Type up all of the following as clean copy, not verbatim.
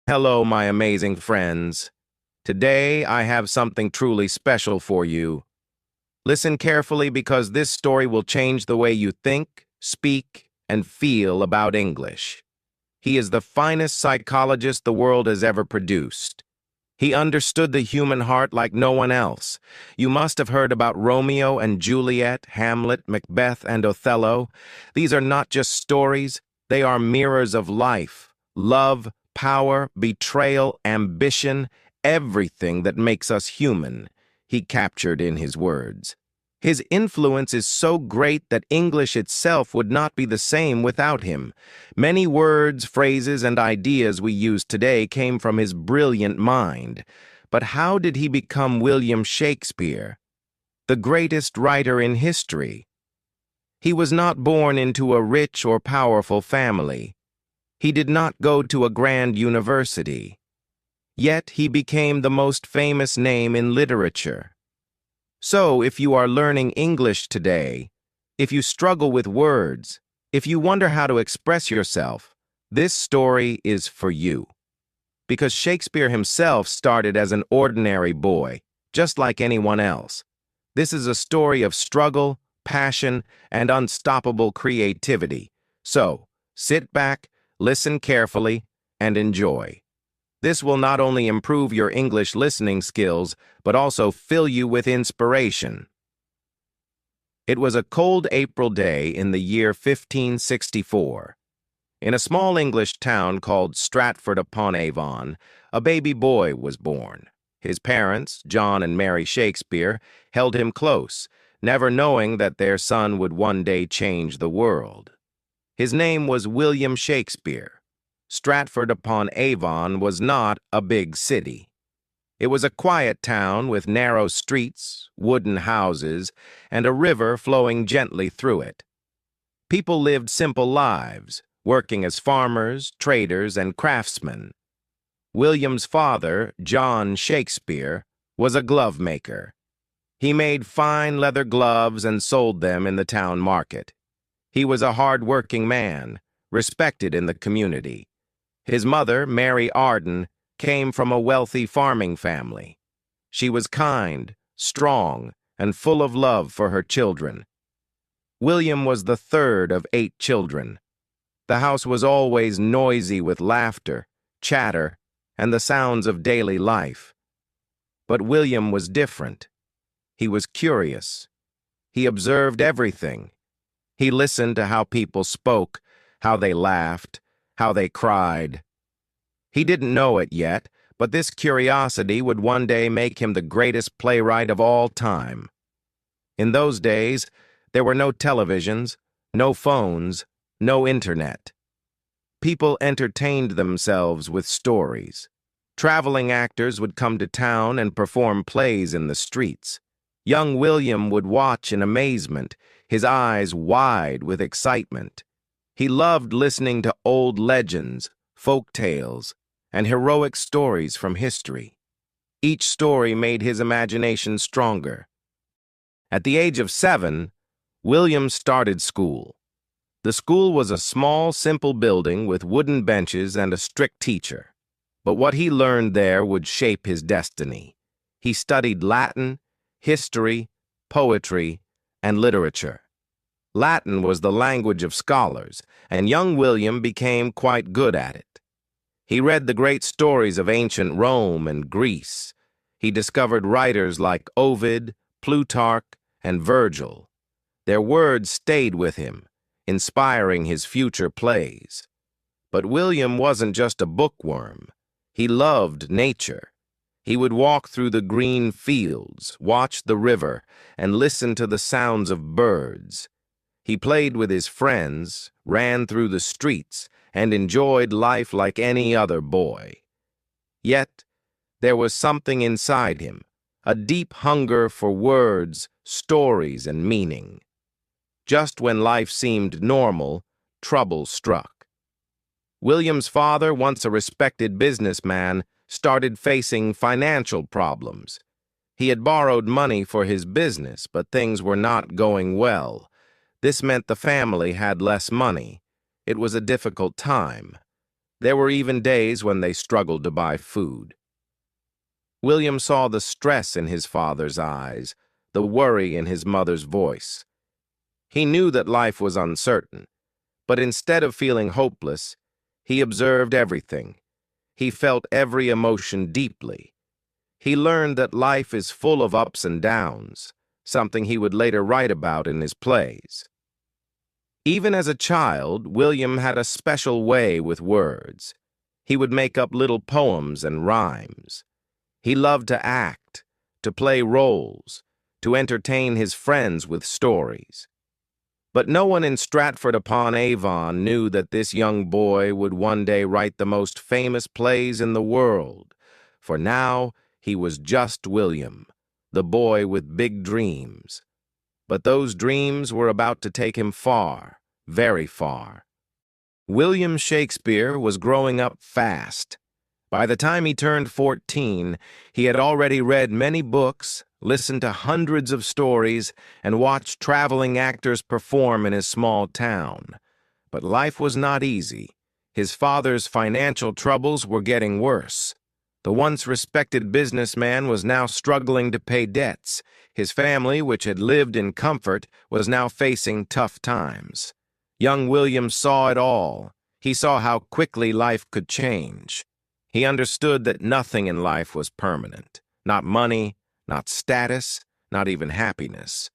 Hello, my amazing friends. Today, I have something truly special for you. Listen carefully because this story will change the way you think, speak, and feel about English. He is the finest psychologist the world has ever produced. He understood the human heart like no one else. You must have heard about Romeo and Juliet, Hamlet, Macbeth, and Othello. These are not just stories, they are mirrors of life, love, power, betrayal, ambition, everything that makes us human, he captured in his words. His influence is so great that English itself would not be the same without him. Many words, phrases, and ideas we use today came from his brilliant mind. But how did he become William Shakespeare, the greatest writer in history? He was not born into a rich or powerful family. He did not go to a grand university. Yet he became the most famous name in literature. So, if you are learning English today, if you struggle with words, if you wonder how to express yourself, this story is for you. Because Shakespeare himself started as an ordinary boy, just like anyone else. This is a story of struggle, passion, and unstoppable creativity. So, sit back, listen carefully, and enjoy. This will not only improve your English listening skills, but also fill you with inspiration. It was a cold April day in the year 1564. In a small English town called Stratford-upon-Avon, a baby boy was born. His parents, John and Mary Shakespeare, held him close, never knowing that their son would one day change the world. His name was William Shakespeare. Stratford-upon-Avon was not a big city. It was a quiet town with narrow streets, wooden houses, and a river flowing gently through it. People lived simple lives, working as farmers, traders, and craftsmen. William's father, John Shakespeare, was a glove maker. He made fine leather gloves and sold them in the town market. He was a hard-working man, respected in the community. His mother, Mary Arden, came from a wealthy farming family. She was kind, strong, and full of love for her children. William was the third of 8 children. The house was always noisy with laughter, chatter, and the sounds of daily life. But William was different. He was curious. He observed everything. He listened to how people spoke, how they laughed, how they cried. He didn't know it yet, but this curiosity would one day make him the greatest playwright of all time. In those days, there were no televisions, no phones, no internet. People entertained themselves with stories. Traveling actors would come to town and perform plays in the streets. Young William would watch in amazement, his eyes wide with excitement. He loved listening to old legends, folk tales, and heroic stories from history. Each story made his imagination stronger. At the age of 7, William started school. The school was a small, simple building with wooden benches and a strict teacher. But what he learned there would shape his destiny. He studied Latin, history, poetry, and literature. Latin was the language of scholars, and young William became quite good at it. He read the great stories of ancient Rome and Greece. He discovered writers like Ovid, Plutarch, and Virgil. Their words stayed with him, inspiring his future plays. But William wasn't just a bookworm. He loved nature. He would walk through the green fields, watch the river, and listen to the sounds of birds. He played with his friends, ran through the streets, and enjoyed life like any other boy. Yet, there was something inside him, a deep hunger for words, stories, and meaning. Just when life seemed normal, trouble struck. William's father, once a respected businessman, started facing financial problems. He had borrowed money for his business, but things were not going well. This meant the family had less money. It was a difficult time. There were even days when they struggled to buy food. William saw the stress in his father's eyes, the worry in his mother's voice. He knew that life was uncertain, but instead of feeling hopeless, he observed everything. He felt every emotion deeply. He learned that life is full of ups and downs, something he would later write about in his plays. Even as a child, William had a special way with words. He would make up little poems and rhymes. He loved to act, to play roles, to entertain his friends with stories. But no one in Stratford-upon-Avon knew that this young boy would one day write the most famous plays in the world, for now he was just William, the boy with big dreams. But those dreams were about to take him far, very far. William Shakespeare was growing up fast. By the time he turned 14, he had already read many books, listened to hundreds of stories, and watched traveling actors perform in his small town. But life was not easy. His father's financial troubles were getting worse. The once respected businessman was now struggling to pay debts. His family, which had lived in comfort, was now facing tough times. Young William saw it all. He saw how quickly life could change. He understood that nothing in life was permanent, not money, not status, not even happiness.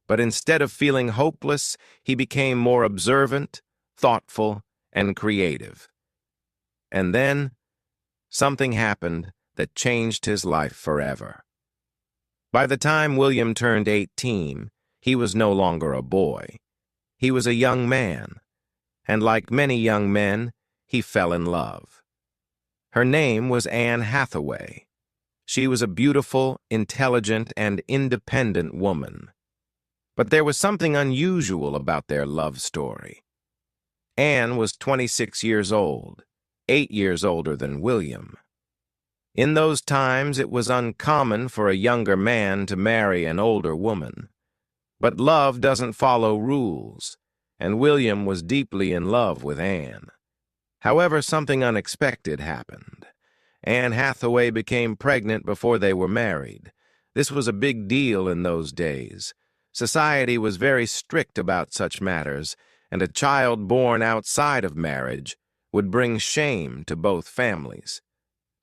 But instead of feeling hopeless, he became more observant, thoughtful, and creative. And then, something happened that changed his life forever. By the time William turned 18, he was no longer a boy. He was a young man, and like many young men, he fell in love. Her name was Anne Hathaway. She was a beautiful, intelligent, and independent woman. But there was something unusual about their love story. Anne was 26 years old, 8 years older than William. In those times, it was uncommon for a younger man to marry an older woman. But love doesn't follow rules, and William was deeply in love with Anne. However, something unexpected happened. Anne Hathaway became pregnant before they were married. This was a big deal in those days. Society was very strict about such matters, and a child born outside of marriage would bring shame to both families.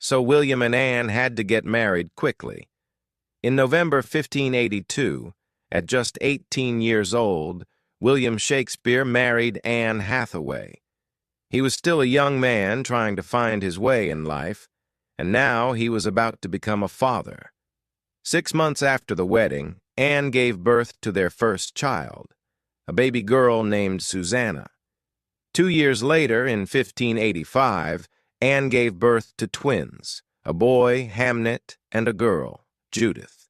So William and Anne had to get married quickly. In November 1582, at just 18 years old, William Shakespeare married Anne Hathaway. He was still a young man trying to find his way in life, and now he was about to become a father. 6 months after the wedding, Anne gave birth to their first child, a baby girl named Susanna. 2 years later, in 1585, Anne gave birth to twins, a boy, Hamnet, and a girl, Judith.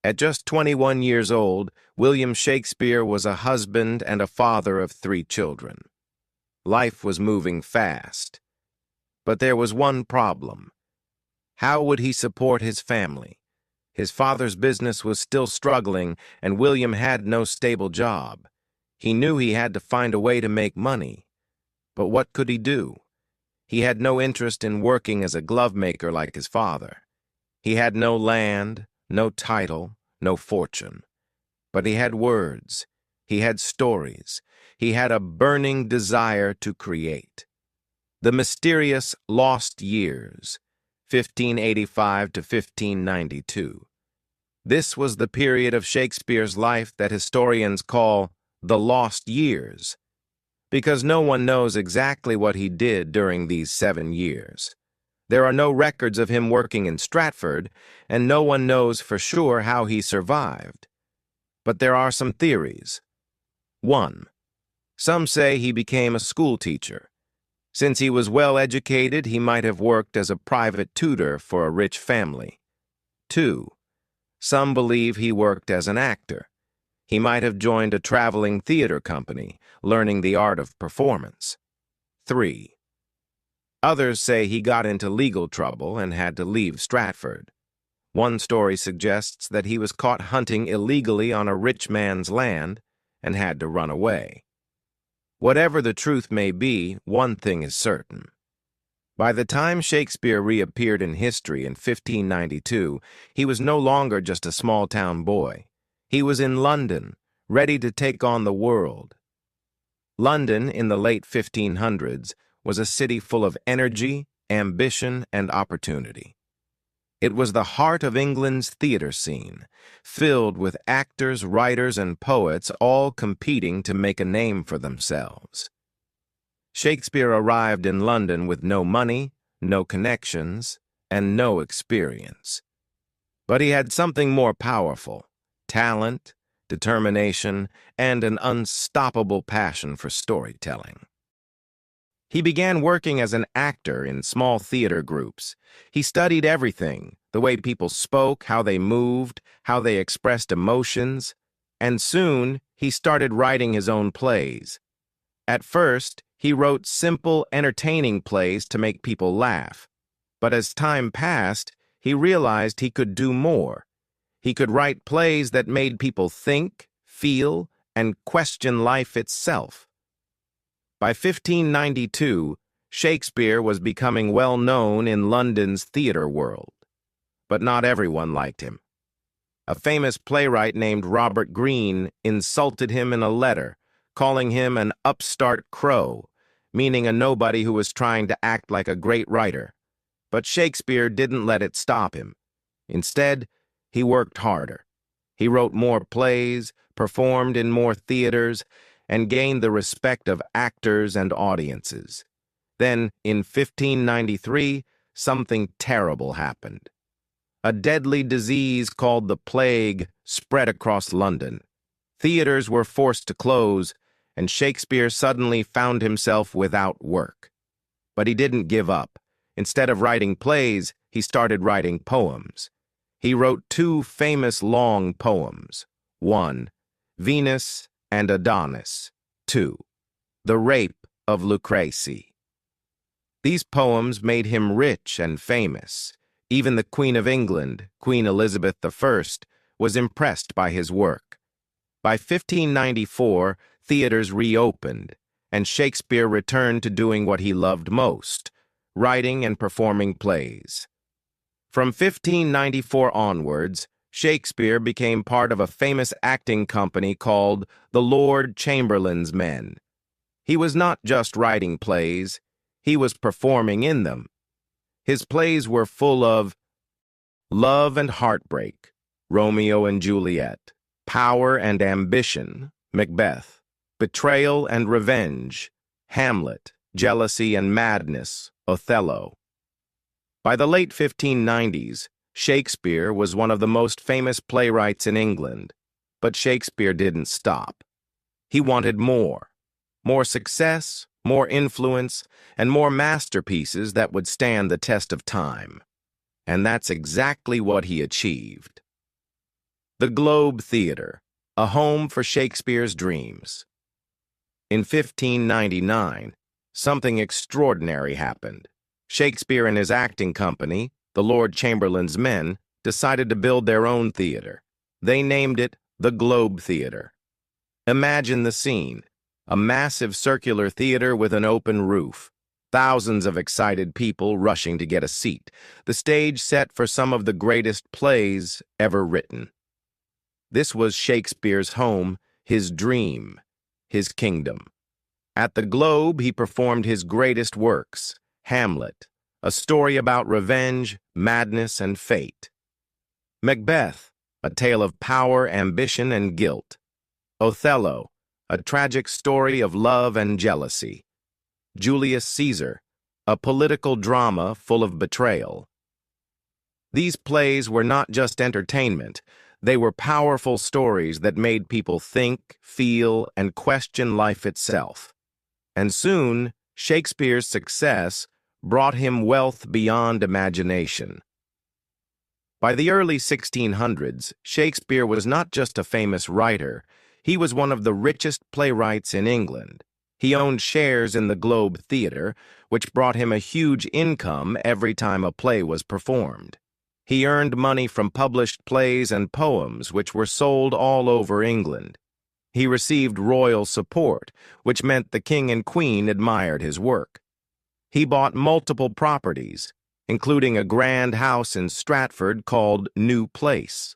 At just 21 years old, William Shakespeare was a husband and a father of 3 children. Life was moving fast. But there was one problem. How would he support his family? His father's business was still struggling, and William had no stable job. He knew he had to find a way to make money. But what could he do? He had no interest in working as a glove maker like his father. He had no land, no title, no fortune. But he had words. He had stories. He had a burning desire to create. The mysterious lost years, 1585 to 1592. This was the period of Shakespeare's life that historians call the lost years, because no one knows exactly what he did during these 7 years. There are no records of him working in Stratford, and no one knows for sure how he survived. But there are some theories. 1. Some say he became a school teacher. Since he was well educated, he might have worked as a private tutor for a rich family. 2. Some believe he worked as an actor. He might have joined a traveling theater company, learning the art of performance. 3. Others say he got into legal trouble and had to leave Stratford. One story suggests that he was caught hunting illegally on a rich man's land and had to run away. Whatever the truth may be, one thing is certain. By the time Shakespeare reappeared in history in 1592, he was no longer just a small-town boy. He was in London, ready to take on the world. London, in the late 1500s, was a city full of energy, ambition, and opportunity. It was the heart of England's theater scene, filled with actors, writers, and poets all competing to make a name for themselves. Shakespeare arrived in London with no money, no connections, and no experience. But he had something more powerful: talent, determination, and an unstoppable passion for storytelling. He began working as an actor in small theater groups. He studied everything: the way people spoke, how they moved, how they expressed emotions, and soon he started writing his own plays. At first, he wrote simple, entertaining plays to make people laugh. But as time passed, he realized he could do more. He could write plays that made people think, feel, and question life itself. By 1592, Shakespeare was becoming well known in London's theater world. But not everyone liked him. A famous playwright named Robert Greene insulted him in a letter, calling him an upstart crow, meaning a nobody who was trying to act like a great writer. But Shakespeare didn't let it stop him. Instead, he worked harder. He wrote more plays, performed in more theaters, and gained the respect of actors and audiences. Then, in 1593, something terrible happened. A deadly disease called the plague spread across London. Theaters were forced to close, and Shakespeare suddenly found himself without work. But he didn't give up. Instead of writing plays, he started writing poems. He wrote two famous long poems. 1. Venus and Adonis. 2. The Rape of Lucrece. These poems made him rich and famous. Even the Queen of England, Queen Elizabeth I, was impressed by his work. By 1594, theaters reopened, and Shakespeare returned to doing what he loved most: writing and performing plays. From 1594 onwards, Shakespeare became part of a famous acting company called the Lord Chamberlain's Men. He was not just writing plays, he was performing in them. His plays were full of love and heartbreak, Romeo and Juliet; power and ambition, Macbeth; betrayal and revenge, Hamlet; jealousy and madness, Othello. By the late 1590s, Shakespeare was one of the most famous playwrights in England. But Shakespeare didn't stop. He wanted more. More success, more influence, and more masterpieces that would stand the test of time. And that's exactly what he achieved. The Globe Theatre, a home for Shakespeare's dreams. In 1599, something extraordinary happened. Shakespeare and his acting company, the Lord Chamberlain's Men, decided to build their own theater. They named it the Globe Theatre. Imagine the scene: a massive circular theater with an open roof. Thousands of excited people rushing to get a seat. The stage set for some of the greatest plays ever written. This was Shakespeare's home, his dream, his kingdom. At the Globe, he performed his greatest works: Hamlet, a story about revenge, madness, and fate; Macbeth, a tale of power, ambition, and guilt; Othello, a tragic story of love and jealousy; Julius Caesar, a political drama full of betrayal. These plays were not just entertainment. They were powerful stories that made people think, feel, and question life itself. And soon, Shakespeare's success brought him wealth beyond imagination. By the early 1600s, Shakespeare was not just a famous writer, he was one of the richest playwrights in England. He owned shares in the Globe Theatre, which brought him a huge income every time a play was performed. He earned money from published plays and poems which were sold all over England. He received royal support, which meant the king and queen admired his work. He bought multiple properties, including a grand house in Stratford called New Place.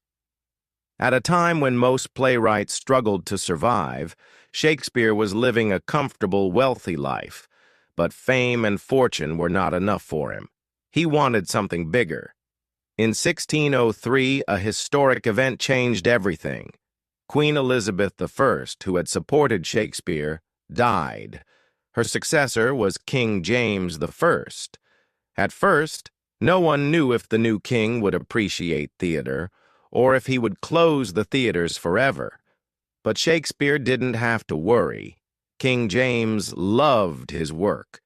At a time when most playwrights struggled to survive, Shakespeare was living a comfortable, wealthy life, but fame and fortune were not enough for him. He wanted something bigger. In 1603, a historic event changed everything. Queen Elizabeth I, who had supported Shakespeare, died. Her successor was King James I. At first, no one knew if the new king would appreciate theater, or if he would close the theaters forever. But Shakespeare didn't have to worry. King James loved his work.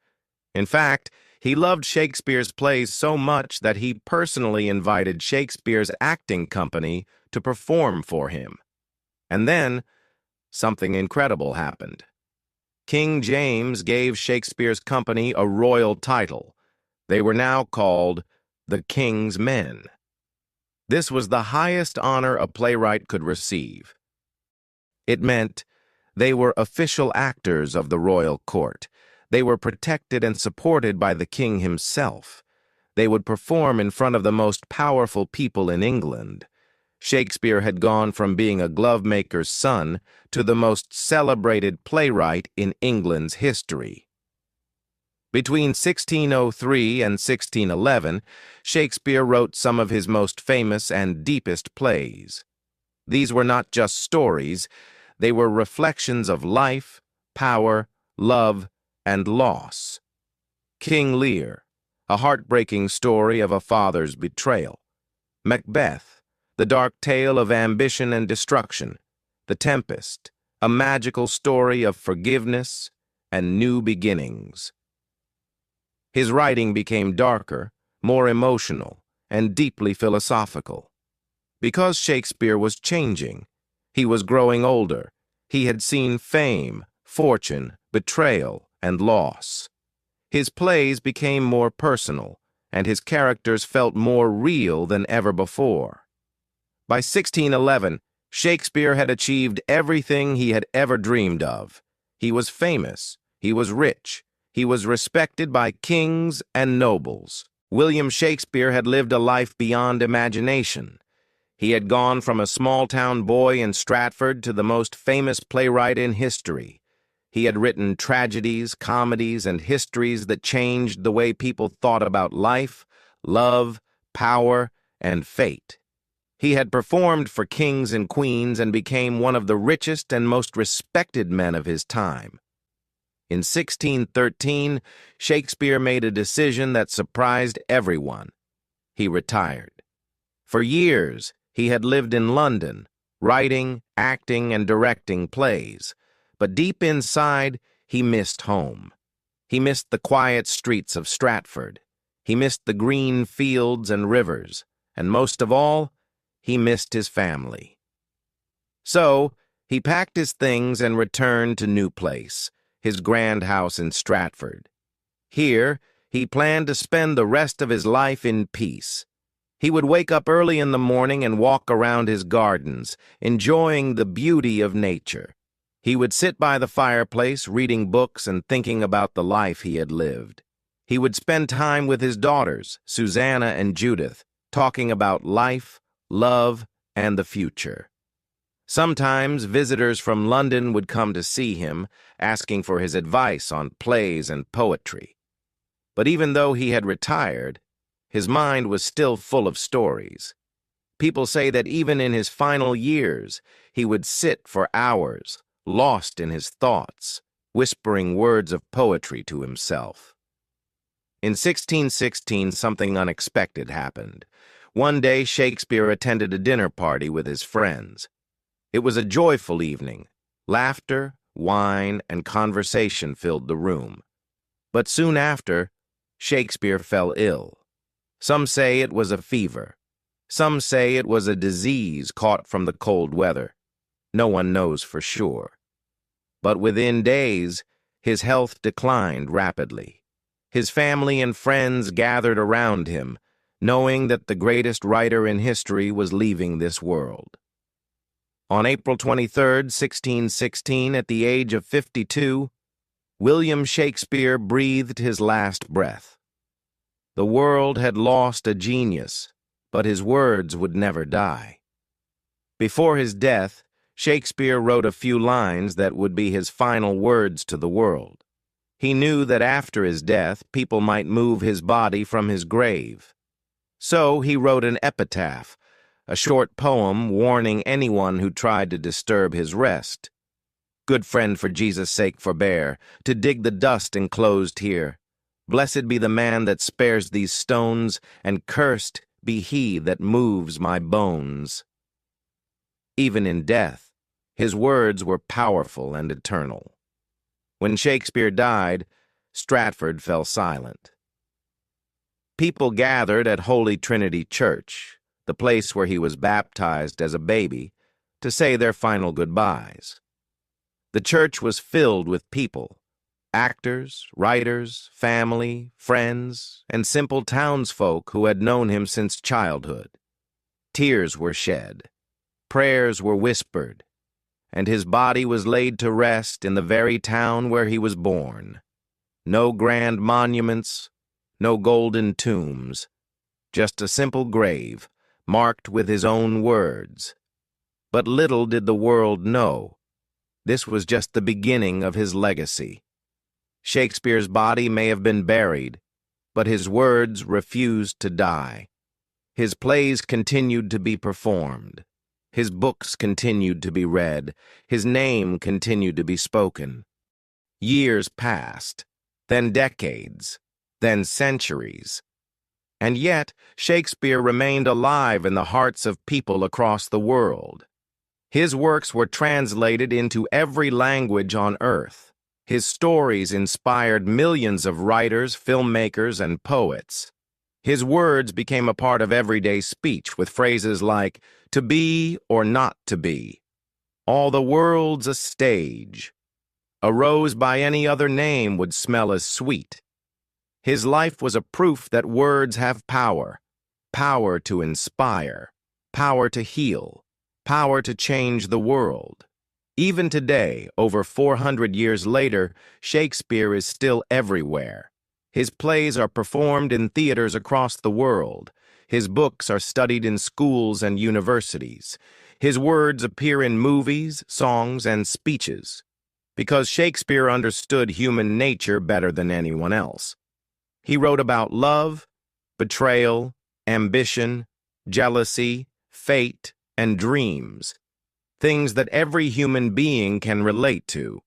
In fact, he loved Shakespeare's plays so much that he personally invited Shakespeare's acting company to perform for him. And then, something incredible happened. King James gave Shakespeare's company a royal title. They were now called the King's Men. This was the highest honor a playwright could receive. It meant they were official actors of the royal court. They were protected and supported by the king himself. They would perform in front of the most powerful people in England. Shakespeare had gone from being a glovemaker's son to the most celebrated playwright in England's history. Between 1603 and 1611, Shakespeare wrote some of his most famous and deepest plays. These were not just stories, they were reflections of life, power, love, and loss. King Lear, a heartbreaking story of a father's betrayal. Macbeth, the dark tale of ambition and destruction. The Tempest, a magical story of forgiveness and new beginnings. His writing became darker, more emotional, and deeply philosophical. Because Shakespeare was changing, he was growing older. He had seen fame, fortune, betrayal, and loss. His plays became more personal, and his characters felt more real than ever before. By 1611, Shakespeare had achieved everything he had ever dreamed of. He was famous, he was rich, he was respected by kings and nobles. William Shakespeare had lived a life beyond imagination. He had gone from a small-town boy in Stratford to the most famous playwright in history. He had written tragedies, comedies, and histories that changed the way people thought about life, love, power, and fate. He had performed for kings and queens and became one of the richest and most respected men of his time. In 1613, Shakespeare made a decision that surprised everyone. He retired. For years, he had lived in London, writing, acting, and directing plays. But deep inside, he missed home. He missed the quiet streets of Stratford. He missed the green fields and rivers. And most of all, he missed his family. So, he packed his things and returned to New Place, his grand house in Stratford. Here, he planned to spend the rest of his life in peace. He would wake up early in the morning and walk around his gardens, enjoying the beauty of nature. He would sit by the fireplace, reading books and thinking about the life he had lived. He would spend time with his daughters, Susanna and Judith, talking about life, love, and the future. Sometimes visitors from London would come to see him, asking for his advice on plays and poetry. But even though he had retired, his mind was still full of stories. People say that even in his final years, he would sit for hours, lost in his thoughts, whispering words of poetry to himself. In 1616, something unexpected happened. One day, Shakespeare attended a dinner party with his friends. It was a joyful evening. Laughter, wine, and conversation filled the room. But soon after, Shakespeare fell ill. Some say it was a fever. Some say it was a disease caught from the cold weather. No one knows for sure. But within days, his health declined rapidly. His family and friends gathered around him, knowing that the greatest writer in history was leaving this world. On April 23, 1616, at the age of 52, William Shakespeare breathed his last breath. The world had lost a genius, but his words would never die. Before his death, Shakespeare wrote a few lines that would be his final words to the world. He knew that after his death, people might move his body from his grave. So he wrote an epitaph, a short poem warning anyone who tried to disturb his rest. Good friend, for Jesus' sake forbear to dig the dust enclosed here. Blessed be the man that spares these stones, and cursed be he that moves my bones. Even in death, his words were powerful and eternal. When Shakespeare died, Stratford fell silent. People gathered at Holy Trinity Church, the place where he was baptized as a baby, to say their final goodbyes. The church was filled with people, actors, writers, family, friends, and simple townsfolk who had known him since childhood. Tears were shed, prayers were whispered, and his body was laid to rest in the very town where he was born. No grand monuments, no golden tombs, just a simple grave, marked with his own words. But little did the world know, this was just the beginning of his legacy. Shakespeare's body may have been buried, but his words refused to die. His plays continued to be performed. His books continued to be read. His name continued to be spoken. Years passed, then decades, then centuries. And yet, Shakespeare remained alive in the hearts of people across the world. His works were translated into every language on earth. His stories inspired millions of writers, filmmakers, and poets. His words became a part of everyday speech with phrases like, "to be or not to be," "all the world's a stage," "a rose by any other name would smell as sweet." His life was a proof that words have power, power to inspire, power to heal, power to change the world. Even today, over 400 years later, Shakespeare is still everywhere. His plays are performed in theaters across the world. His books are studied in schools and universities. His words appear in movies, songs, and speeches, because Shakespeare understood human nature better than anyone else. He wrote about love, betrayal, ambition, jealousy, fate, and dreams, things that every human being can relate to.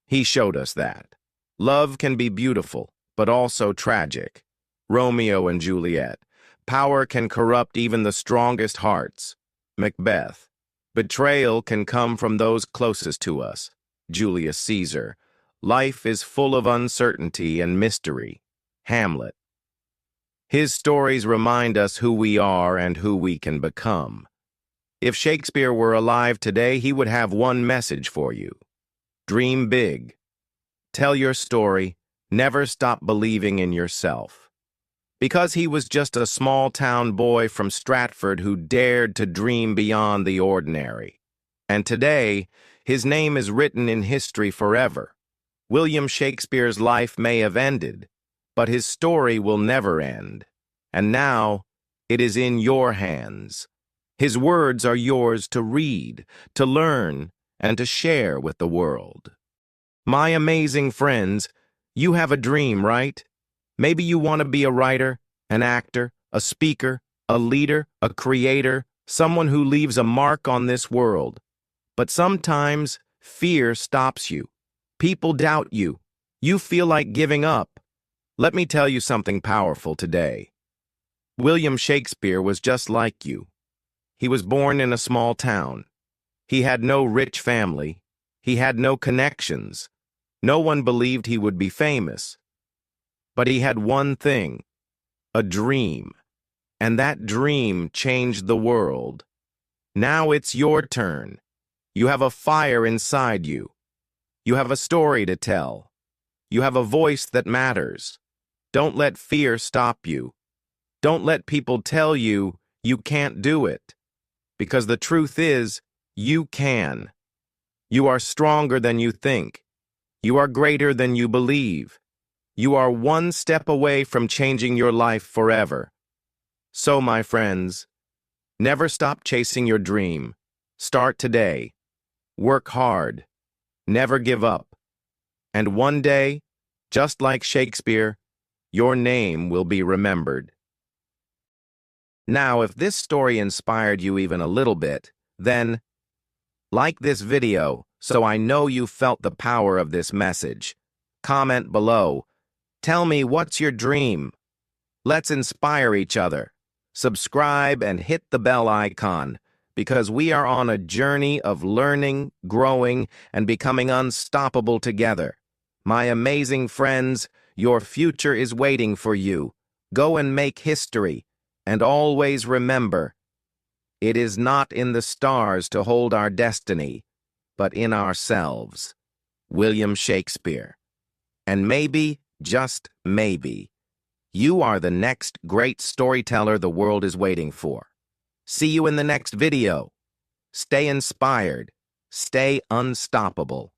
He showed us that love can be beautiful, but also tragic. Romeo and Juliet. Power can corrupt even the strongest hearts. Macbeth. Betrayal can come from those closest to us. Julius Caesar. Life is full of uncertainty and mystery. Hamlet. His stories remind us who we are and who we can become. If Shakespeare were alive today, he would have one message for you. Dream big. Tell your story. Never stop believing in yourself. Because he was just a small-town boy from Stratford who dared to dream beyond the ordinary. And today, his name is written in history forever. William Shakespeare's life may have ended, but his story will never end. And now, it is in your hands. His words are yours to read, to learn, and to share with the world. My amazing friends, you have a dream, right? Maybe you want to be a writer, an actor, a speaker, a leader, a creator, someone who leaves a mark on this world. But sometimes fear stops you. People doubt you. You feel like giving up. Let me tell you something powerful today. William Shakespeare was just like you. He was born in a small town. He had no rich family. He had no connections. No one believed he would be famous. But he had one thing, a dream. And that dream changed the world. Now it's your turn. You have a fire inside you. You have a story to tell. You have a voice that matters. Don't let fear stop you. Don't let people tell you you can't do it. Because the truth is, You can. You are stronger than you think. You are greater than you believe. You are one step away from changing your life forever. So, my friends, never stop chasing your dream. Start today. Work hard. Never give up. And one day, just like Shakespeare, your name will be remembered. Now, if this story inspired you even a little bit, then like this video so I know you felt the power of this message. Comment below. Tell me what's your dream. Let's inspire each other. Subscribe and hit the bell icon because we are on a journey of learning, growing, and becoming unstoppable together. My amazing friends, your future is waiting for you. Go and make history. And always remember, it is not in the stars to hold our destiny, but in ourselves. William Shakespeare. And maybe, just maybe, you are the next great storyteller the world is waiting for. See you in the next video. Stay inspired. Stay unstoppable.